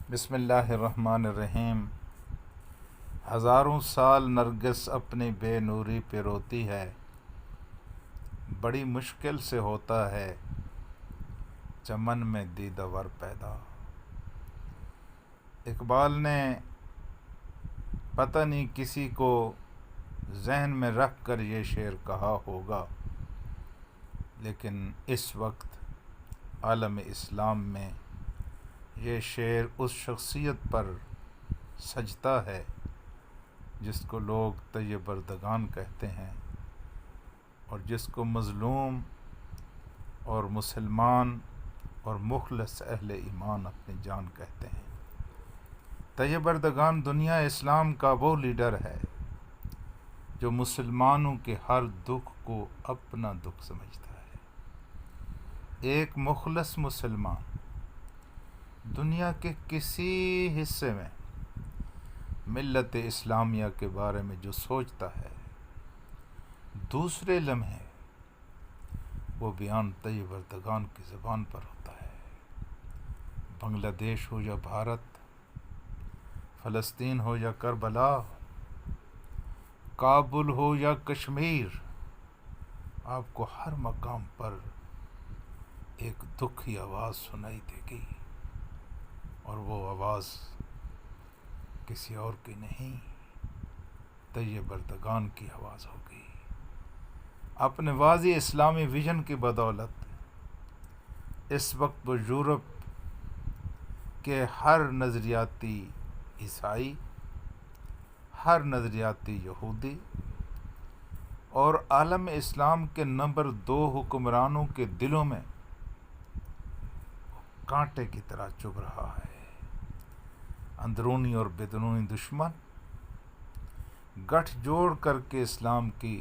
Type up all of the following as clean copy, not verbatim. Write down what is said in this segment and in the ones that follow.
بسم اللہ الرحمن الرحیم۔ ہزاروں سال نرگس اپنی بے نوری پہ روتی ہے، بڑی مشکل سے ہوتا ہے چمن میں دیدہ ور پیدا۔ اقبال نے پتہ نہیں کسی کو ذہن میں رکھ کر یہ شعر کہا ہوگا، لیکن اس وقت عالم اسلام میں یہ شعر اس شخصیت پر سجتا ہے جس کو لوگ طیب بردگان کہتے ہیں، اور جس کو مظلوم اور مسلمان اور مخلص اہل ایمان اپنی جان کہتے ہیں۔ طیب بردگان دنیا اسلام کا وہ لیڈر ہے جو مسلمانوں کے ہر دکھ کو اپنا دکھ سمجھتا ہے۔ ایک مخلص مسلمان دنیا کے کسی حصے میں ملت اسلامیہ کے بارے میں جو سوچتا ہے، دوسرے لمحے وہ بیان طیب بردگان کی زبان پر ہوتا ہے۔ بنگلہ دیش ہو یا بھارت، فلسطین ہو یا کربلا، کابل ہو یا کشمیر، آپ کو ہر مقام پر ایک دکھی آواز سنائی دے گی، اور وہ آواز کسی اور کی نہیں، طیب بردگان کی آواز ہوگی۔ اپنے واضح اسلامی ویژن کی بدولت اس وقت وہ یورپ کے ہر نظریاتی عیسائی، ہر نظریاتی یہودی اور عالم اسلام کے نمبر 2 حکمرانوں کے دلوں میں کانٹے کی طرح چبھ رہا ہے۔ اندرونی اور بیرونی دشمن گٹھ جوڑ کر کے اسلام کی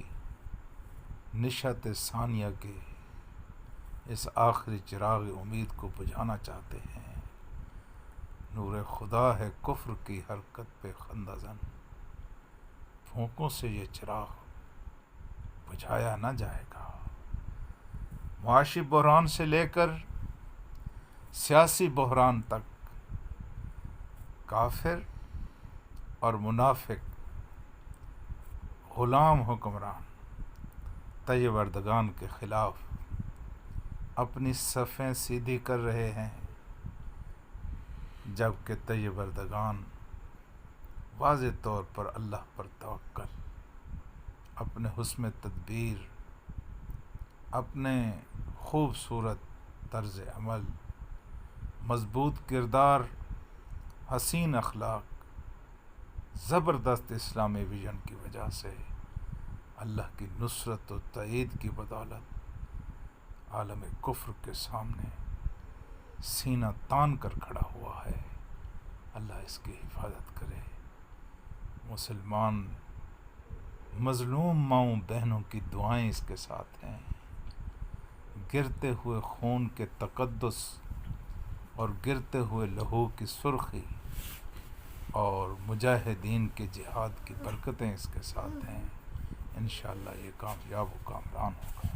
نشت ثانیہ کے اس آخری چراغ امید کو بجھانا چاہتے ہیں۔ نور خدا ہے کفر کی حرکت پہ خندہ زن، پھونکوں سے یہ چراغ بجھایا نہ جائے گا۔ معاشی بحران سے لے کر سیاسی بحران تک کافر اور منافق غلام حکمران طیب بردگان کے خلاف اپنی صفیں سیدھی کر رہے ہیں، جبکہ طیب بردگان واضح طور پر اللہ پر توکل، اپنے حسن تدبیر، اپنے خوبصورت طرز عمل، مضبوط کردار، حسین اخلاق، زبردست اسلامی ویژن کی وجہ سے اللہ کی نصرت و تائید کی بدولت عالم کفر کے سامنے سینہ تان کر کھڑا ہوا ہے۔ اللہ اس کی حفاظت کرے۔ مسلمان مظلوم ماؤں بہنوں کی دعائیں اس کے ساتھ ہیں۔ گرتے ہوئے خون کے تقدس اور گرتے ہوئے لہو کی سرخی اور مجاہدین کے جہاد کی برکتیں اس کے ساتھ ہیں۔ انشاءاللہ یہ کامیاب و کامران ہوگا۔